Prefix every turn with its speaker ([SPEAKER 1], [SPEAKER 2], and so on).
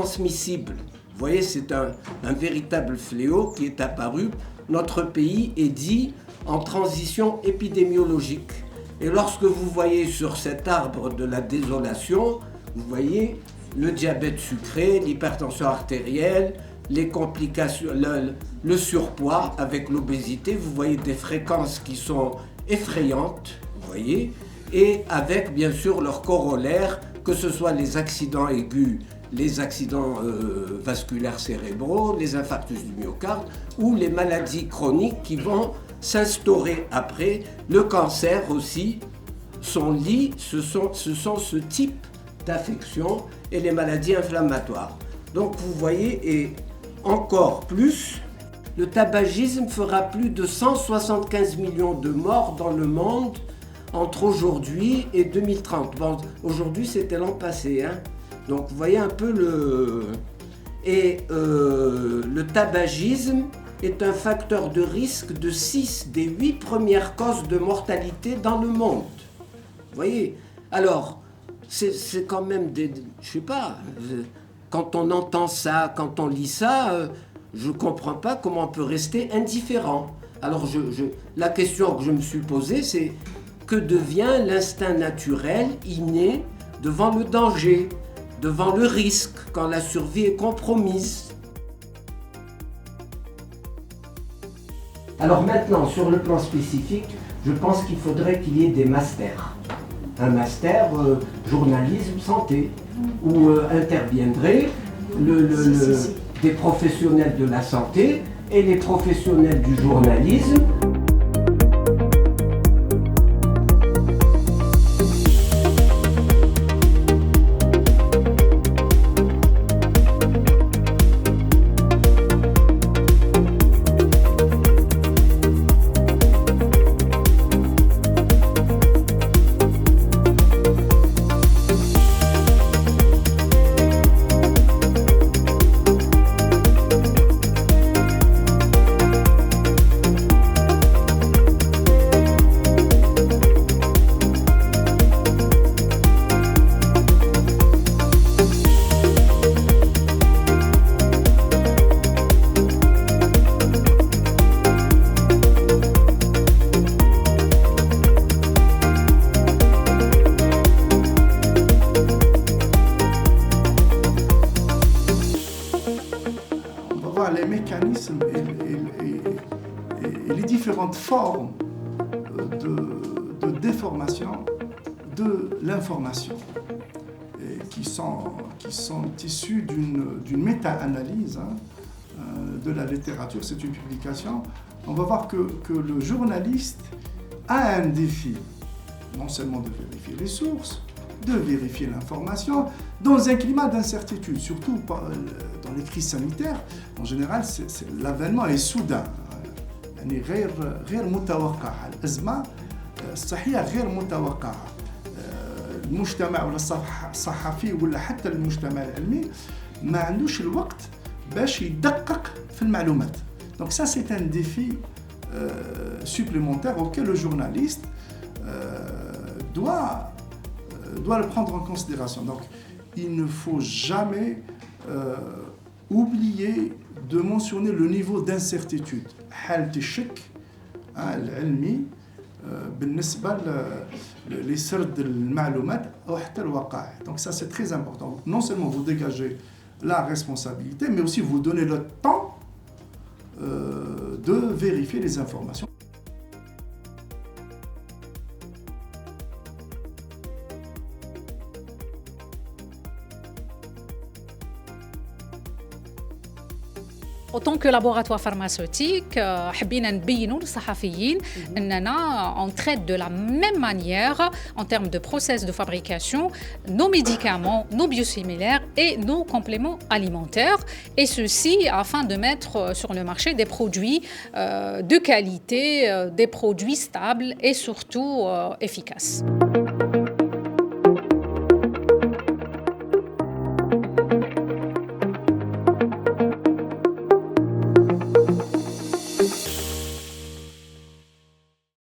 [SPEAKER 1] transmissibles. Vous voyez, c'est un véritable fléau qui est apparu. Notre pays est dit en transition épidémiologique. Et lorsque vous voyez sur cet arbre de la désolation, vous voyez le diabète sucré, l'hypertension artérielle, les complications, le surpoids avec l'obésité, vous voyez des fréquences qui sont effrayantes, vous voyez, et avec bien sûr leurs corollaires, que ce soit les accidents aigus, les accidents vasculaires cérébraux, les infarctus du myocarde ou les maladies chroniques qui vont s'instaurer après. Le cancer aussi, son lit, ce sont ce type d'affections et les maladies inflammatoires. Donc vous voyez, et encore plus, le tabagisme fera plus de 175 millions de morts dans le monde entre aujourd'hui et 2030. Bon, aujourd'hui c'était l'an passé, hein. Donc vous voyez un peu le tabagisme est un facteur de risque de 6 des 8 premières causes de mortalité dans le monde. Vous voyez? Alors, c'est quand même je sais pas, quand on entend ça, quand on lit ça, je ne comprends pas comment on peut rester indifférent. Alors la question que je me suis posée, c'est que devient l'instinct naturel, inné, devant le danger, devant le risque, quand la survie est compromise. Alors maintenant, sur le plan spécifique, je pense qu'il faudrait qu'il y ait des masters. Un master journalisme santé, où interviendraient des professionnels de la santé et les professionnels du journalisme.
[SPEAKER 2] Les mécanismes et les différentes formes de déformation de l'information qui sont issues d'une méta-analyse de la littérature. C'est une publication. On va voir que le journaliste a un défi, non seulement de vérifier les sources, de vérifier l'information dans un climat d'incertitude, surtout dans les crises sanitaires. En général, l'avènement est soudain. يعني غير متوقع. الأزمة الصحية غير متوقعة. المجتمع ولا الصحفي ولا حتى المجتمع العلمي ما عندوش الوقت باش يدقق في المعلومات. Donc ça c'est un défi supplémentaire auquel le journaliste doit le prendre en considération. Donc, il ne faut jamais oublier de mentionner le niveau d'incertitude. حالة الشك العلمي بالنسبة لسرد المعلومات أو حتى الوقائع. Donc ça c'est très important. Non seulement vous dégagez la responsabilité, mais aussi vous donnez le temps de vérifier les informations.
[SPEAKER 3] En tant que laboratoire pharmaceutique, حبينا نبينوا للصحفيين أننا on traite de la même manière en termes de process de fabrication nos médicaments, nos biosimilaires et nos compléments alimentaires, et ceci afin de mettre sur le marché des produits de qualité, des produits stables et surtout efficaces.